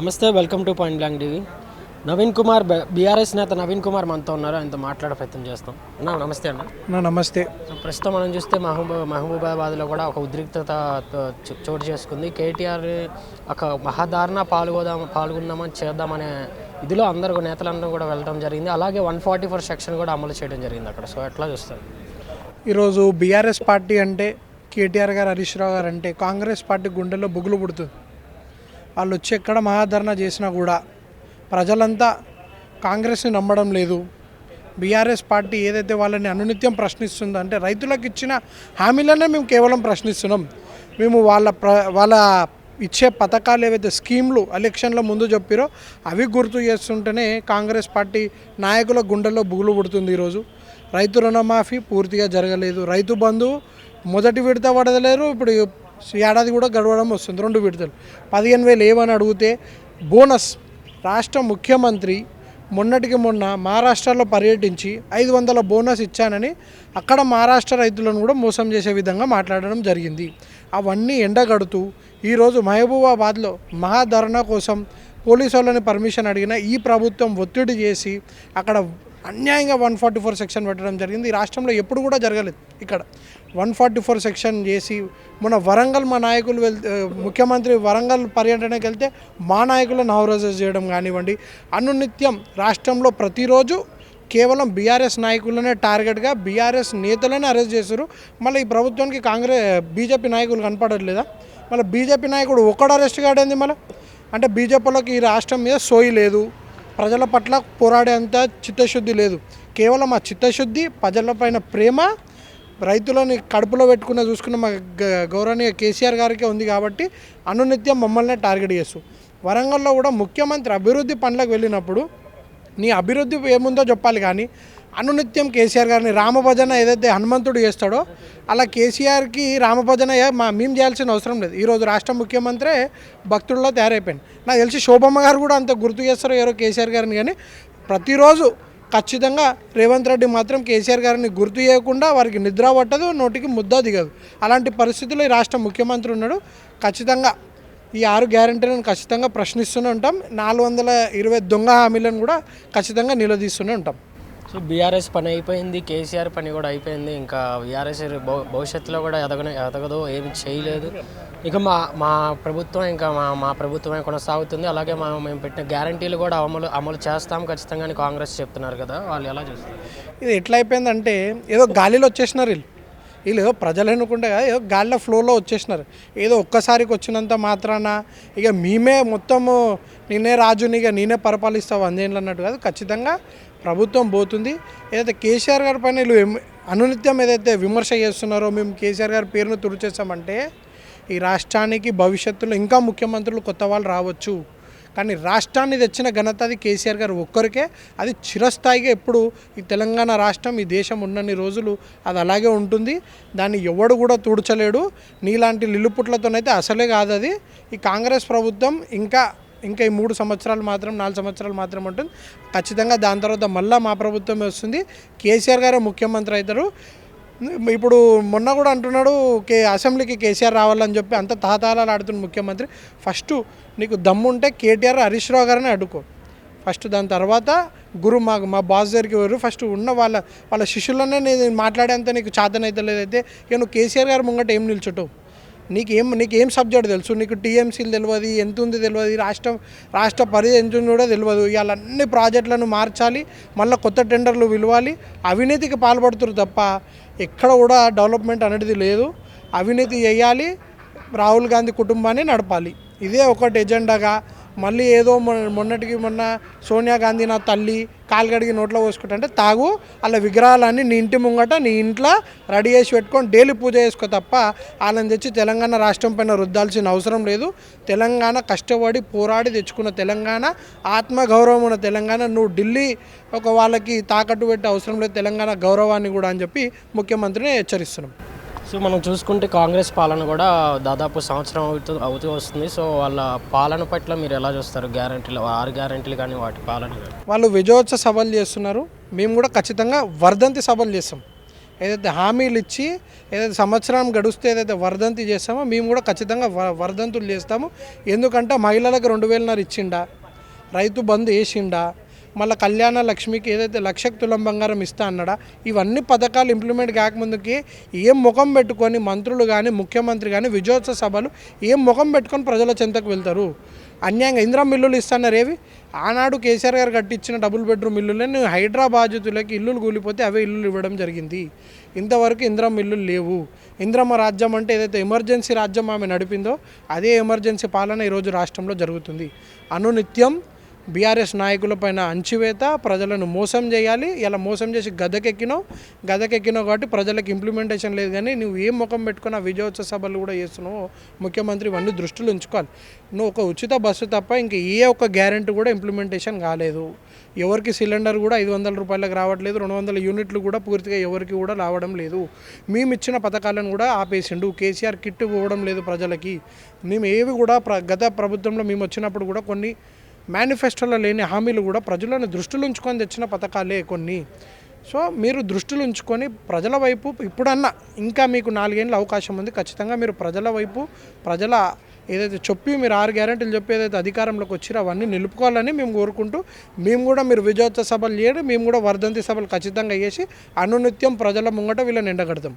నమస్తే, welcome to point blank TV. Naveen Kumar BRS నేత నవీన్ కుమార్ మనతో ఉన్నారు. ఆయనతో మాట్లాడే ప్రయత్నం చేస్తాం. నమస్తే అన్న. నమస్తే. ప్రస్తుతం మనం చూస్తే మహబూబాబాద్లో కూడా ఒక ఉద్రిక్తత చోటు చేసుకుంది. కేటీఆర్ ఒక మహాదారుణ పాల్గొందామని చేద్దామనే ఇదిలో అందరూ నేతలందరూ కూడా వెళ్ళడం జరిగింది. అలాగే 144 సెక్షన్ కూడా అమలు చేయడం జరిగింది అక్కడ. సో ఎట్లా చూస్తారు? ఈరోజు బీఆర్ఎస్ పార్టీ అంటే కేటీఆర్ గారు, హరీష్ రావు గారు అంటే కాంగ్రెస్ పార్టీ గుండెల్లో బొగులు పుడుతుంది. వాళ్ళు వచ్చి ఎక్కడ మహాధరణ చేసినా కూడా ప్రజలంతా కాంగ్రెస్ని నమ్మడం లేదు. బీఆర్ఎస్ పార్టీ ఏదైతే వాళ్ళని అనునిత్యం ప్రశ్నిస్తుందో, అంటే రైతులకు ఇచ్చిన హామీలనే మేము కేవలం ప్రశ్నిస్తున్నాం. మేము వాళ్ళ ఇచ్చే పథకాలు ఏవైతే స్కీమ్లు ఎలక్షన్ల ముందు చెప్పారో అవి గుర్తు చేస్తుంటేనే కాంగ్రెస్ పార్టీ నాయకుల గుండెల్లో బుగులు పుడుతుంది. ఈరోజు రైతు రుణమాఫీ పూర్తిగా జరగలేదు. రైతు బంధు మొదటి విడత పడదలేరు. ఇప్పుడు ఏడాది కూడా గడవడం వస్తుంది. 2 విడతలు 15,000 ఏమని అడిగితే బోనస్ రాష్ట్ర ముఖ్యమంత్రి మొన్నటికి మొన్న మహారాష్ట్రలో పర్యటించి 500 బోనస్ ఇచ్చానని అక్కడ మహారాష్ట్ర రైతులను కూడా మోసం చేసే విధంగా మాట్లాడడం జరిగింది. అవన్నీ ఎండగడుతూ ఈరోజు మహబూబాబాద్లో మహాధరణ కోసం పోలీసు వాళ్ళని పర్మిషన్ అడిగిన ఈ ప్రభుత్వం ఒత్తిడి చేసి అక్కడ అన్యాయంగా 144 సెక్షన్ పెట్టడం జరిగింది. ఈ రాష్ట్రంలో ఎప్పుడు కూడా జరగలేదు. ఇక్కడ 144 సెక్షన్ చేసి మన వరంగల్ మా నాయకులు ముఖ్యమంత్రి వరంగల్ పర్యటనకి వెళ్తే మా నాయకులను నవరోజు చేయడం కానివ్వండి, అనునిత్యం రాష్ట్రంలో ప్రతిరోజు కేవలం బీఆర్ఎస్ నాయకులనే టార్గెట్గా బీఆర్ఎస్ నేతలనే అరెస్ట్ చేశారు. మళ్ళీ ఈ ప్రభుత్వానికి బీజేపీ నాయకులు కనపడట్లేదా? మళ్ళీ బీజేపీ నాయకుడు ఒక్కడు అరెస్ట్ కాడేంది? మళ్ళీ అంటే బీజేపీలోకి ఈ రాష్ట్రం మీద సోయి లేదు, ప్రజల పట్ల పోరాడేంత చిత్తశుద్ధి లేదు. కేవలం ఆ చిత్తశుద్ధి, ప్రజలపైన ప్రేమ, రైతులని కడుపులో పెట్టుకున్న చూసుకున్న మా గౌరవనీయ కేసీఆర్ గారికే ఉంది. కాబట్టి అనునిత్యం మమ్మల్ని టార్గెట్ చేస్తూ వరంగల్లో కూడా ముఖ్యమంత్రి అభివృద్ధి పనులకు వెళ్ళినప్పుడు నీ అభివృద్ధి ఏముందో చెప్పాలి, కానీ అనునిత్యం కేసీఆర్ గారిని రామభజన ఏదైతే హనుమంతుడు చేస్తాడో అలా కేసీఆర్కి రామభజన మేము చేయాల్సిన అవసరం లేదు. ఈరోజు రాష్ట్ర ముఖ్యమంత్రి భక్తుల్లో తయారైపోయింది. నాకు తెలిసి శోభమ్మ గారు కూడా అంత గుర్తు చేస్తారో ఎవరో కేసీఆర్ గారిని, కానీ ప్రతిరోజు ఖచ్చితంగా రేవంత్ రెడ్డి మాత్రం కేసీఆర్ గారిని గుర్తు చేయకుండా వారికి నిద్ర పట్టదు, నోటికి ముద్ద దిగదు. అలాంటి పరిస్థితుల్లో ఈ రాష్ట్ర ముఖ్యమంత్రి ఉన్నాడు. ఖచ్చితంగా ఈ 6 గ్యారెంటీలను ఖచ్చితంగా ప్రశ్నిస్తూనే ఉంటాం. 420 దొంగ హామీలను కూడా ఖచ్చితంగా నిలదీస్తూనే ఉంటాం. సో బీఆర్ఎస్ పని అయిపోయింది, కేసీఆర్ పని కూడా అయిపోయింది. ఇంకా బీఆర్ఎస్ భవిష్యత్తులో కూడా ఎదగదు, ఏమి చేయలేదు. ఇక మా ప్రభుత్వం ఇంకా మా ప్రభుత్వమే కొనసాగుతుంది. అలాగే మేము పెట్టిన గ్యారంటీలు కూడా అమలు చేస్తాం ఖచ్చితంగా అని కాంగ్రెస్ చెప్తున్నారు కదా, వాళ్ళు ఎలా చూస్తారు? ఇది ఎట్లా అయిపోయిందంటే ఏదో గాలిలో వచ్చేసినారు వీళ్ళు ఏదో ప్రజలు అనుకుంటే కదా, ఏదో గాలిలో ఫ్లోలో వచ్చేసినారు. ఏదో ఒక్కసారికి వచ్చినంత మాత్రాన ఇక మేమే మొత్తము నేనే రాజుని, ఇక నేనే పరిపాలిస్తావు 100 ఏళ్ళు అన్నట్టు కాదు. ఖచ్చితంగా ప్రభుత్వం పోతుంది. ఏదైతే కేసీఆర్ గారి పైన వీళ్ళు అనునిత్యం ఏదైతే విమర్శ చేస్తున్నారో, మేము కేసీఆర్ గారి పేరును తుడిచేస్తామంటే ఈ రాష్ట్రానికి భవిష్యత్తులో ఇంకా ముఖ్యమంత్రులు కొత్త వాళ్ళు రావచ్చు, కానీ రాష్ట్రాన్ని తెచ్చిన ఘనత అది కేసీఆర్ గారు ఒక్కరికే. అది చిరస్థాయిగా ఎప్పుడు ఈ తెలంగాణ రాష్ట్రం, ఈ దేశం ఉన్నన్ని రోజులు అది అలాగే ఉంటుంది. దాన్ని ఎవడు కూడా తుడచలేడు. నీలాంటి లిల్లుపుట్లతోనైతే అసలే కాదు అది. ఈ కాంగ్రెస్ ప్రభుత్వం ఇంకా ఈ 3 సంవత్సరాలు మాత్రం, 4 సంవత్సరాలు మాత్రం ఉంటుంది. ఖచ్చితంగా దాని తర్వాత మళ్ళీ మా ప్రభుత్వమే వస్తుంది. కేసీఆర్ గారే ముఖ్యమంత్రి అవుతారు. ఇప్పుడు మొన్న కూడా అంటున్నాడు అసెంబ్లీకి కేసీఆర్ రావాలని చెప్పి అంత తహతహలాలు ఆడుతున్న ముఖ్యమంత్రి. ఫస్ట్ నీకు దమ్ముంటే కేటీఆర్, హరీష్ రావు గారిని అడ్డుకో ఫస్ట్. దాని తర్వాత మా బాస్ దగ్గరికి ఎవరు ఫస్ట్ ఉన్న వాళ్ళ శిష్యులనే నేను మాట్లాడేంత నీకు చేతనైతే లేదైతే ఇక నువ్వు కేసీఆర్ గారు ముంగట ఏం నిల్చుంటావు? నీకేం సబ్జెక్ట్ తెలుసు? నీకు టీఎంసీలు తెలియదు, ఎంత ఉంది తెలియదు, రాష్ట్ర పరిధి ఎంత ఉంది కూడా తెలియదు. ఇవాళ అన్ని ప్రాజెక్టులను మార్చాలి, మళ్ళీ కొత్త టెండర్లు పిలవాలి. అవినీతికి పాల్పడుతున్నారు తప్ప ఎక్కడ కూడా డెవలప్మెంట్ అనేది లేదు. అవినీతి చేయాలి, రాహుల్ గాంధీ కుటుంబాన్ని నడపాలి, ఇదే ఒకటి ఎజెండాగా. మళ్ళీ ఏదో మొన్నటికి మొన్న సోనియా గాంధీ నా తల్లి కాలు కడిగి నోట్లో పోసుకుంటే తాగు, అలా విగ్రహాలన్నీ నీ ఇంటి ముంగట నీ ఇంట్లో రెడీ చేసి పెట్టుకొని డైలీ పూజ చేసుకో తప్ప వాళ్ళని తెచ్చి తెలంగాణ రాష్ట్రం పైన రుద్దాల్సిన అవసరం లేదు. తెలంగాణ కష్టపడి పోరాడి తెచ్చుకున్న తెలంగాణ, ఆత్మగౌరవం ఉన్న తెలంగాణ. నువ్వు ఢిల్లీ వాళ్ళకి తాకట్టు పెట్టే అవసరం లేదు తెలంగాణ గౌరవాన్ని కూడా అని చెప్పి ముఖ్యమంత్రిని హెచ్చరిస్తున్నాం. సో మనం చూసుకుంటే కాంగ్రెస్ పాలన కూడా దాదాపు సంవత్సరం అవుతూ వస్తుంది. సో వాళ్ళ పాలన పట్ల మీరు ఎలా చూస్తారు? గ్యారంటీలు 6 గ్యారంటీలు కానీ వాటి పాలన వాళ్ళు విజయోత్సవ సభలు చేస్తున్నారు. మేము కూడా ఖచ్చితంగా వర్ధంతి సభలు చేస్తాం. ఏదైతే హామీలు ఇచ్చి ఏదైతే సంవత్సరం గడుస్తే ఏదైతే వర్ధంతి చేస్తామో మేము కూడా ఖచ్చితంగా వర్ధంతులు చేస్తాము. ఎందుకంటే మహిళలకు 2,000 ఇచ్చిండా, రైతు బంధు వేసిండా, మళ్ళీ కళ్యాణ లక్ష్మికి ఏదైతే 1,00,000 తులం బంగారం ఇస్తా అన్నాడా, ఇవన్నీ పథకాలు ఇంప్లిమెంట్ కాకముందుకి ఏం ముఖం పెట్టుకొని మంత్రులు కానీ ముఖ్యమంత్రి కానీ విజయోత్సవ సభలు ఏం ముఖం పెట్టుకొని ప్రజల చెంతకు వెళ్తారు? అన్యాయంగా ఇందిరా మిల్లులు ఇస్తున్నారు. ఏవి ఆనాడు కేసీఆర్ గారు కట్టించిన డబుల్ బెడ్రూమ్ ఇల్లులే హైదరాబాదులకి ఇల్లులు కూలిపోతే అవే ఇల్లులు ఇవ్వడం జరిగింది. ఇంతవరకు ఇందిరా మిల్లులు లేవు. ఇందిరమ్మ రాజ్యం అంటే ఏదైతే ఎమర్జెన్సీ రాజ్యం ఆమె నడిపిందో అదే ఎమర్జెన్సీ పాలన ఈరోజు రాష్ట్రంలో జరుగుతుంది. అనునిత్యం బీఆర్ఎస్ నాయకులపైన అంచివేత, ప్రజలను మోసం చేయాలి. ఇలా మోసం చేసి గదకెక్కినావు కాబట్టి ప్రజలకు ఇంప్లిమెంటేషన్ లేదు. కానీ నువ్వు ఏం ముఖం పెట్టుకున్న విజయోత్సవ సభలు కూడా చేస్తున్నావు ముఖ్యమంత్రి, ఇవన్నీ దృష్టిలో ఉంచుకోవాలి. నువ్వు ఒక ఉచిత బస్సు తప్ప ఇంకా ఏ ఒక్క గ్యారెంటీ కూడా ఇంప్లిమెంటేషన్ కాలేదు. ఎవరికి సిలిండర్ కూడా 500 రూపాయలకు రావట్లేదు. 200 యూనిట్లు కూడా పూర్తిగా ఎవరికి కూడా రావడం లేదు. మేము ఇచ్చిన పథకాలను కూడా ఆపేసిండు. కేసీఆర్ కిట్ ఇవ్వడం లేదు ప్రజలకి. మేము ఏవి కూడా గత ప్రభుత్వంలో మేము వచ్చినప్పుడు కూడా కొన్ని మేనిఫెస్టోలో లేని హామీలు కూడా ప్రజలను దృష్టిలో ఉంచుకొని తెచ్చిన పథకాలే కొన్ని. సో మీరు దృష్టిలో ఉంచుకొని ప్రజల వైపు ఇప్పుడన్నా ఇంకా మీకు 4 ఏళ్ళ అవకాశం ఉంది. ఖచ్చితంగా మీరు ప్రజల వైపు ప్రజల ఏదైతే చెప్పి మీరు 6 గ్యారెంటీలు చెప్పి ఏదైతే అధికారంలోకి వచ్చిరో అవన్నీ నిలుపుకోవాలని మేము కోరుకుంటూ మేము కూడా మీరు విజయోత్సవ సభలు చేయడం, మేము కూడా వర్ధంతి సభలు ఖచ్చితంగా చేసి అనునిత్యం ప్రజల ముంగట వీళ్ళని ఎండగడతాం.